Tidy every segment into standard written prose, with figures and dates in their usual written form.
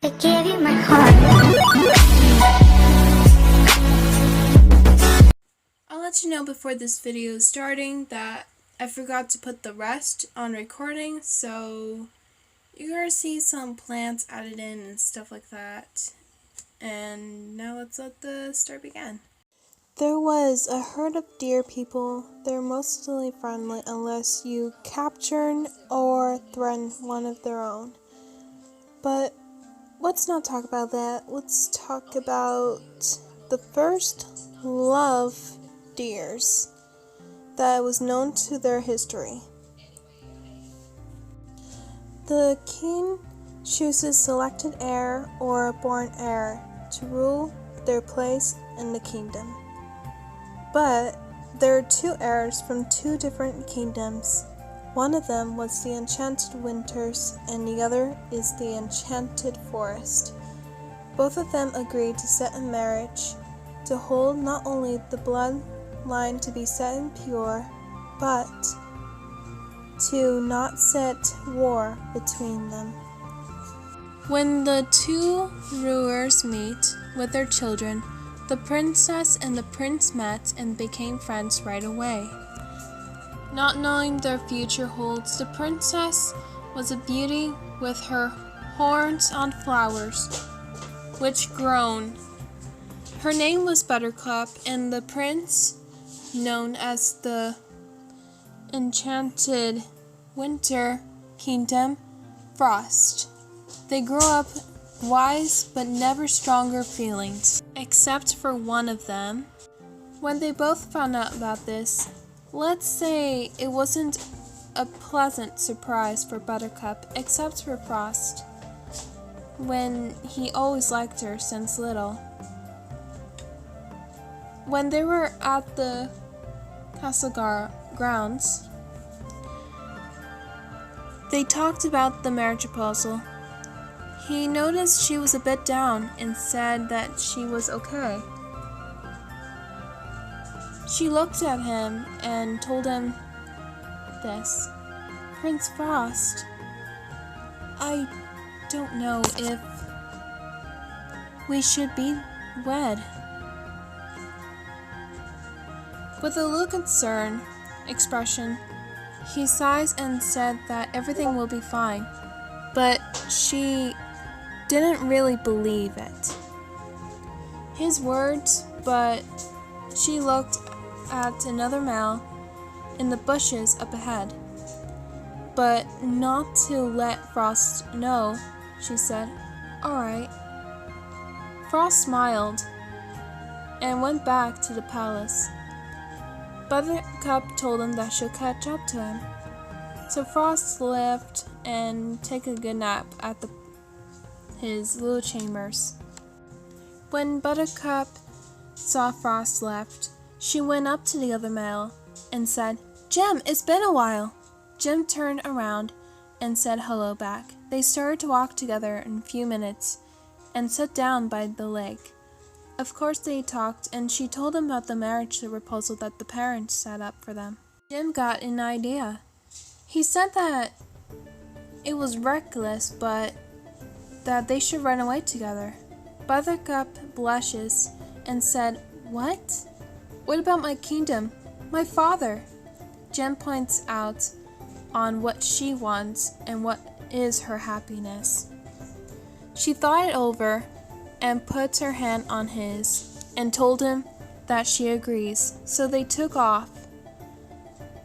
I gave you my heart. I'll let you know before this video is starting that I forgot to put the rest on recording, so you're gonna see some plants added in and stuff like that. And now let's let the start begin. There was a herd of deer people. They're mostly friendly unless you capture or threaten one of their own. But let's not talk about that. Let's talk about the first love deers that was known to their history. The king chooses selected heir or born heir to rule their place in the kingdom. But there are two heirs from two different kingdoms. One of them was the Enchanted Winters and the other is the Enchanted Forest. Both of them agreed to set in marriage to hold not only the bloodline to be set and pure, but to not set war between them. When the two rulers meet with their children, the princess and the prince met and became friends right away. Not knowing their future holds, the princess was a beauty with her horns on flowers, which grown. Her name was Buttercup, and the prince, known as the Enchanted Winter Kingdom, Frost. They grew up wise but never stronger feelings, except for one of them. When they both found out about this, let's say it wasn't a pleasant surprise for Buttercup, except for Frost, when he always liked her since little. When they were at the castle grounds, they talked about the marriage proposal. He noticed she was a bit down and said that she was okay. She looked at him and told him this. Prince Frost, I don't know if we should be wed. With a little concerned expression, he sighs and said that everything will be fine, but she didn't really believe it. His words, but she looked at another male in the bushes up ahead. But not to let Frost know, she said, "Alright." Frost smiled and went back to the palace. Buttercup told him that she'll catch up to him. So Frost left and take a good nap at his little chambers. When Buttercup saw Frost left, she went up to the other male and said, "Jim, it's been a while." Jim turned around and said hello back. They started to walk together in a few minutes and sat down by the lake. Of course they talked, and she told him about the marriage proposal that the parents set up for them. Jim got an idea. He said that it was reckless, but that they should run away together. Buttercup blushes and said, "What? What about my kingdom? My father?" Jim points out on what she wants and what is her happiness. She thought it over and put her hand on his and told him that she agrees, so they took off.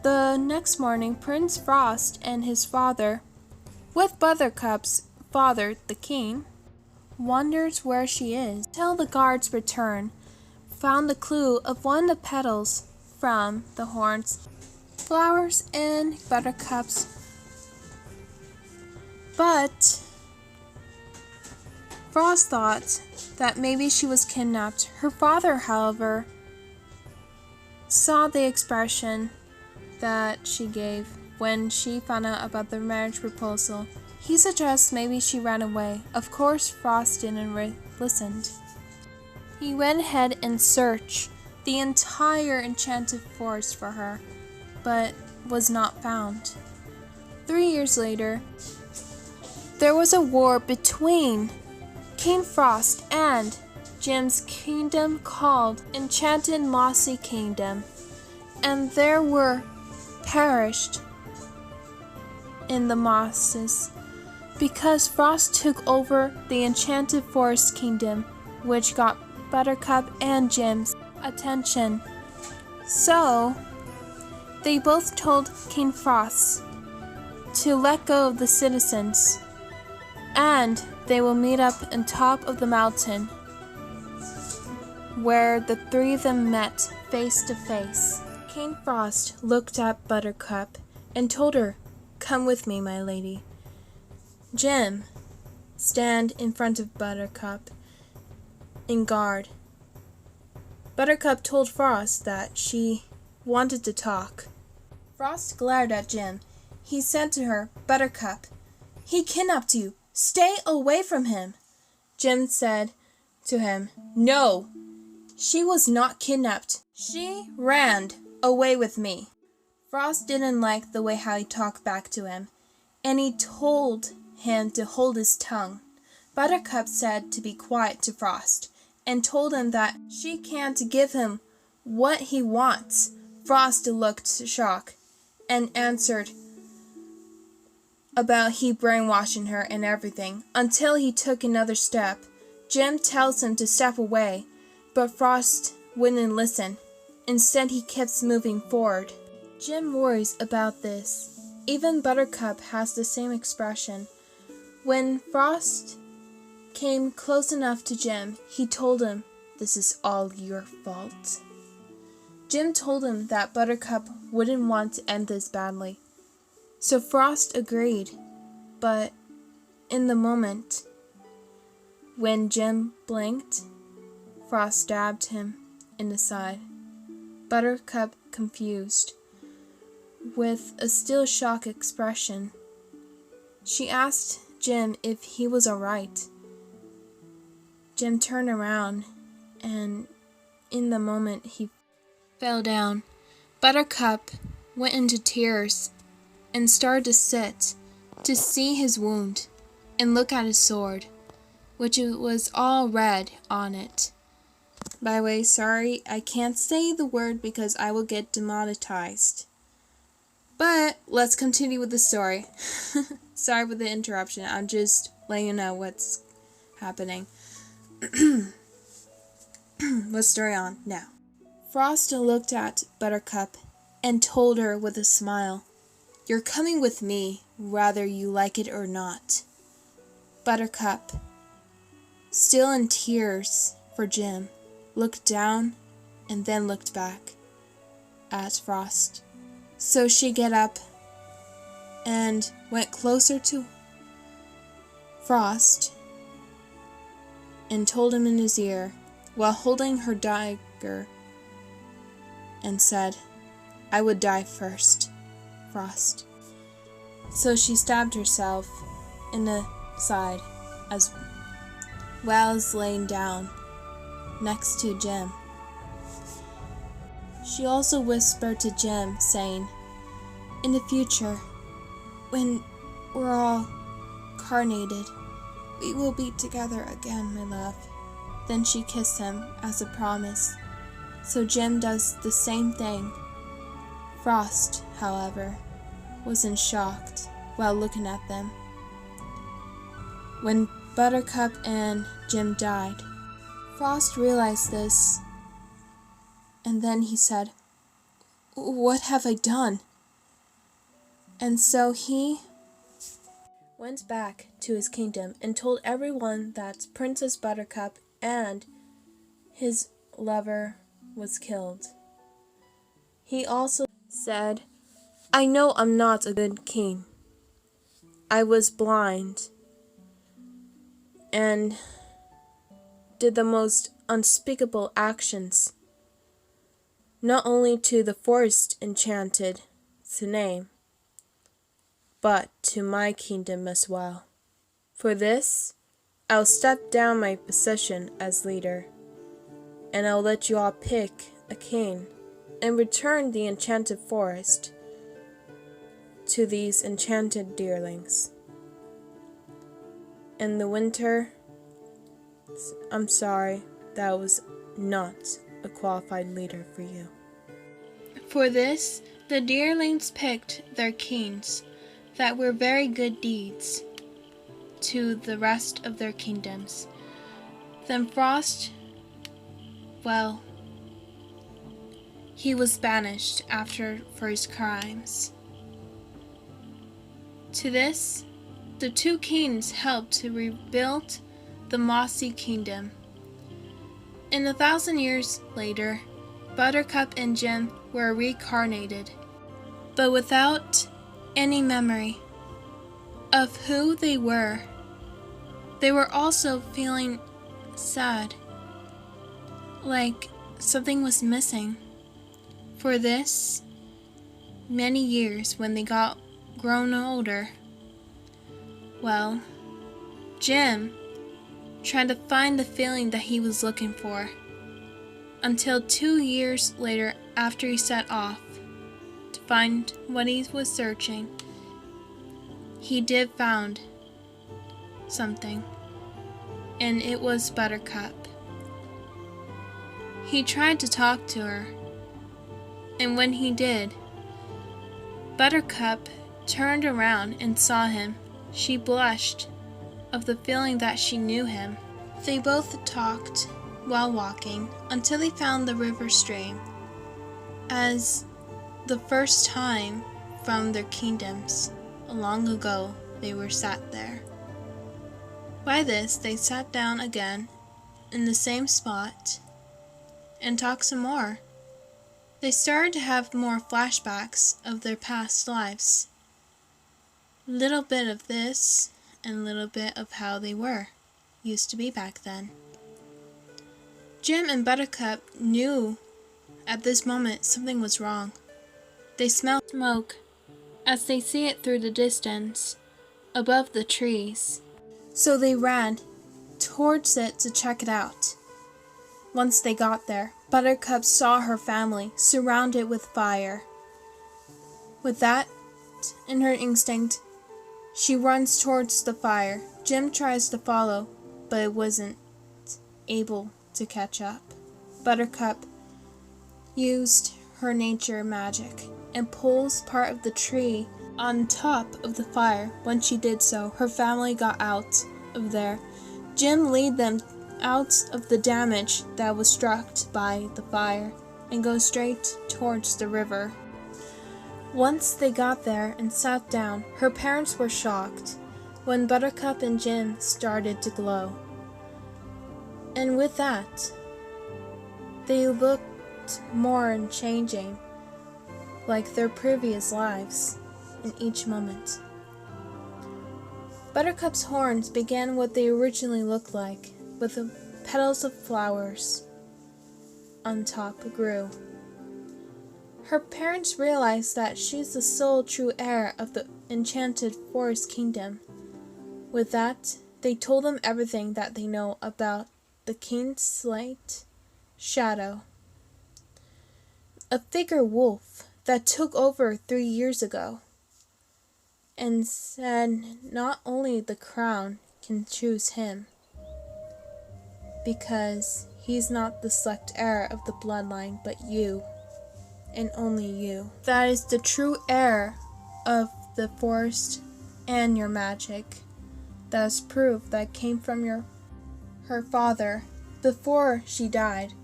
The next morning, Prince Frost and his father, with Buttercup's father, the king, wonders where she is, till the guards return, found the clue of one of the petals from the horns, flowers, and Buttercup's. But Frost thought that maybe she was kidnapped. Her father, however, saw the expression that she gave when she found out about the marriage proposal. He suggests maybe she ran away. Of course, Frost didn't listen. He went ahead and searched the entire enchanted forest for her, but was not found. 3 years later, there was a war between King Frost and Jim's kingdom called Enchanted Mossy Kingdom, and there were perished in the mosses because Frost took over the Enchanted Forest Kingdom, which got Buttercup and Jim's attention. So they both told King Frost to let go of the citizens, and they will meet up on top of the mountain where the three of them met face to face. King Frost looked at Buttercup and told her, "Come with me, my lady." Jim, stand in front of Buttercup in guard. Buttercup told Frost that she wanted to talk. Frost glared at Jim. He said to her, "Buttercup, he kidnapped you. Stay away from him." Jim said to him, "No, she was not kidnapped. She ran away with me." Frost didn't like the way how he talked back to him, and he told him to hold his tongue. Buttercup said to be quiet to Frost, and told him that she can't give him what he wants. Frost looked shocked, and answered about he brainwashing her and everything, until he took another step. Jim tells him to step away, but Frost wouldn't listen. Instead, he keeps moving forward. Jim worries about this. Even Buttercup has the same expression. When Frost came close enough to Jim, he told him, "This is all your fault." Jim told him that Buttercup wouldn't want to end this badly. So Frost agreed, but in the moment when Jim blinked, Frost stabbed him in the side. Buttercup, confused, with a still shocked expression, she asked Jim if he was alright. Jim turned around, and in the moment he fell down. Buttercup went into tears and started to sit to see his wound and look at his sword, which was all red on it. By the way, sorry, I can't say the word because I will get demonetized. But let's continue with the story. Sorry for the interruption. I'm just letting you know what's happening. Let's story on now. Frost looked at Buttercup and told her with a smile, "You're coming with me, whether you like it or not." Buttercup, still in tears for Jim, looked down and then looked back at Frost. So she got up and went closer to Frost and told him in his ear, while holding her dagger, and said, "I would die first, Frost." So she stabbed herself in the side as well as laying down next to Jim. She also whispered to Jim, saying, "In the future, when we're all carnated, we will be together again, my love." Then she kissed him as a promise. So Jim does the same thing. Frost, however, wasn't shocked while looking at them. When Buttercup and Jim died, Frost realized this, and then he said, "What have I done?" And so he went back to his kingdom and told everyone that Princess Buttercup and his lover was killed. He also said, "I know I'm not a good king. I was blind and did the most unspeakable actions, not only to the forest Enchanted name, but to my kingdom as well. For this, I'll step down my position as leader, and I'll let you all pick a king and return the enchanted forest to these enchanted deerlings. In the winter, I'm sorry, that was not a qualified leader for you. For this, the deerlings picked their kings that were very good deeds to the rest of their kingdoms. Then Frost, well, he was banished for his crimes. To this, the two kings helped to rebuild the mossy kingdom. And 1,000 years later, Buttercup and Jim were reincarnated, but without any memory of who they were. They were also feeling sad, like something was missing. For this, many years when they got grown older, well, Jim tried to find the feeling that he was looking for, until 2 years later, after he set off to find what he was searching, he did found something, and it was Buttercup. He tried to talk to her, and when he did, Buttercup turned around and saw him. She blushed of the feeling that she knew him. They both talked while walking until they found the river stream, as the first time from their kingdoms long ago they were sat there. By this they sat down again in the same spot and talked some more. They started to have more flashbacks of their past lives. Little bit of this and little bit of how they used to be back then. Jim and Buttercup knew at this moment something was wrong. They smelled smoke as they see it through the distance above the trees. So they ran towards it to check it out. Once they got there, Buttercup saw her family surrounded with fire. With that in her instinct, she runs towards the fire. Jim tries to follow, but it wasn't able to catch up. Buttercup used her nature magic and pulls part of the tree on top of the fire. When she did so, her family got out of there. Jim led them out of the damage that was struck by the fire and goes straight towards the river. Once they got there and sat down, her parents were shocked when Buttercup and Jim started to glow. And with that, they looked more and changing, like their previous lives in each moment. Buttercup's horns began what they originally looked like, with the petals of flowers on top grew. Her parents realized that she's the sole true heir of the Enchanted Forest Kingdom. With that, they told them everything that they know about the King's Slate Shadow, a figure wolf that took over 3 years ago, and said not only the crown can choose him, because he's not the select heir of the bloodline, but you, and only you. That is the true heir of the forest and your magic. That is proof that came from her father before she died.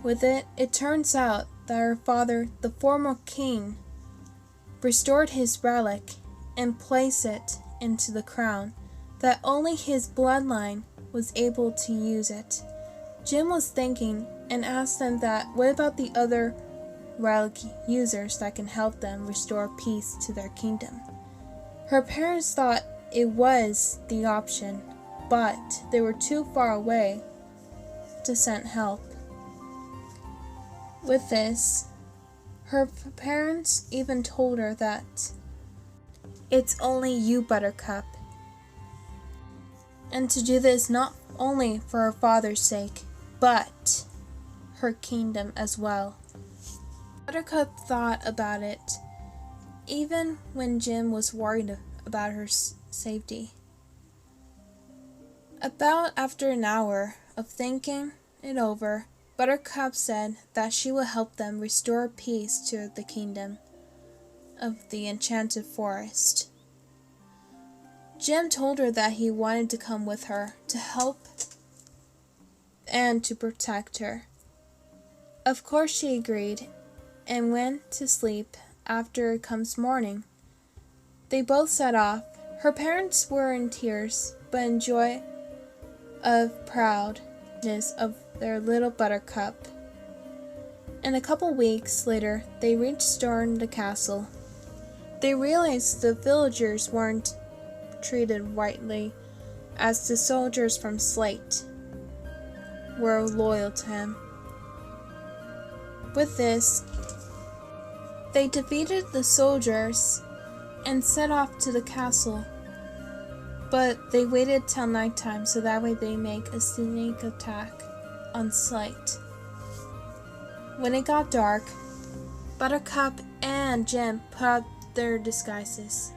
With it, it turns out that her father, the former king, restored his relic and placed it into the crown, that only his bloodline was able to use it. Jim was thinking and asked them that, what about the other relic users that can help them restore peace to their kingdom? Her parents thought it was the option, but they were too far away to send help. With this, her parents even told her that it's only you, Buttercup, and to do this not only for her father's sake, but her kingdom as well. Buttercup thought about it, even when Jim was worried about her safety. About after an hour of thinking it over, Buttercup said that she would help them restore peace to the kingdom of the Enchanted Forest. Jim told her that he wanted to come with her to help and to protect her. Of course she agreed and went to sleep. After it comes morning, they both set off. Her parents were in tears, but in joy of proudness of their little Buttercup. And a couple weeks later, they restored the castle. They realized the villagers weren't treated rightly, as the soldiers from Slate were loyal to him. With this, they defeated the soldiers and set off to the castle, but they waited till nighttime so that way they make a sneak attack on Slate. When it got dark, Buttercup and Jim put out their disguises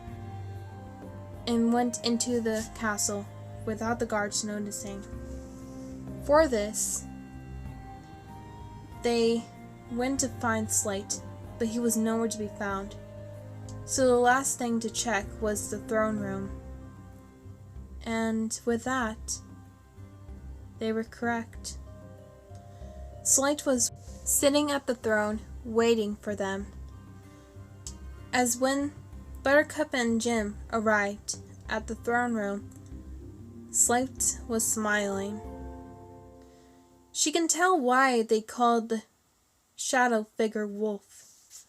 and went into the castle without the guards noticing. For this, they went to find Slate, but he was nowhere to be found. So the last thing to check was the throne room. And with that, they were correct. Slate was sitting at the throne, waiting for them. As when Buttercup and Jim arrived at the throne room, Slate was smiling. She can tell why they called the shadow figure Wolf.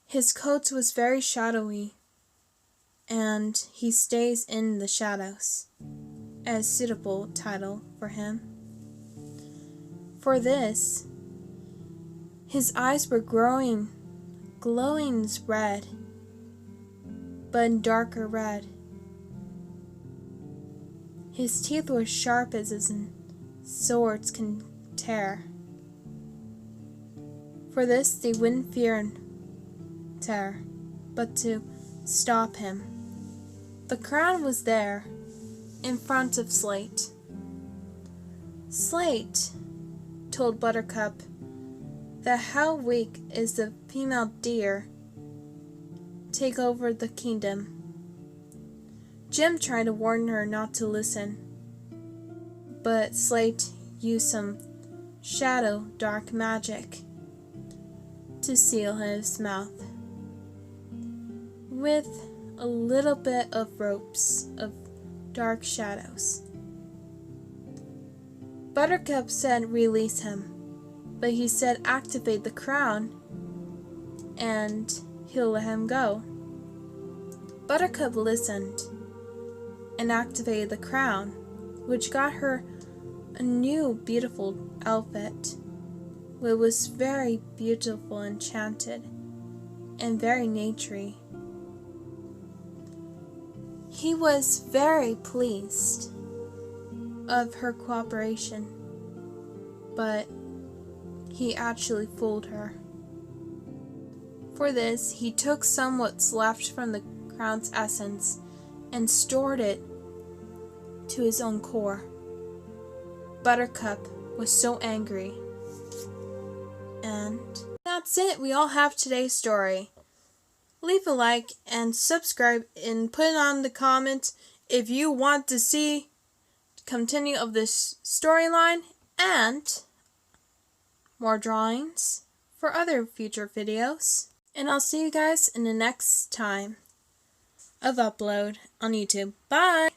His coat was very shadowy, and he stays in the shadows, a suitable title for him. For this, his eyes were glowing red, but in darker red. His teeth were sharp as his swords can tear. For this, they wouldn't fear and terror, but to stop him. The crown was there, in front of Slate. Slate told Buttercup that how weak is the female deer take over the kingdom. Jim tried to warn her not to listen, but Slate used some shadow dark magic to seal his mouth with a little bit of ropes of dark shadows. Buttercup said release him, but he said activate the crown and he'll let him go. Buttercup listened and activated the crown, which got her a new beautiful outfit. It was very beautiful, enchanted, and very naturey. He was very pleased of her cooperation, but he actually fooled her. For this, he took some what's left from the crown's essence and stored it to his own core. Buttercup was so angry. And that's it. We all have today's story. Leave a like and subscribe and put on the comments if you want to see continue of this storyline and more drawings for other future videos. And I'll see you guys in the next time of upload on YouTube. Bye!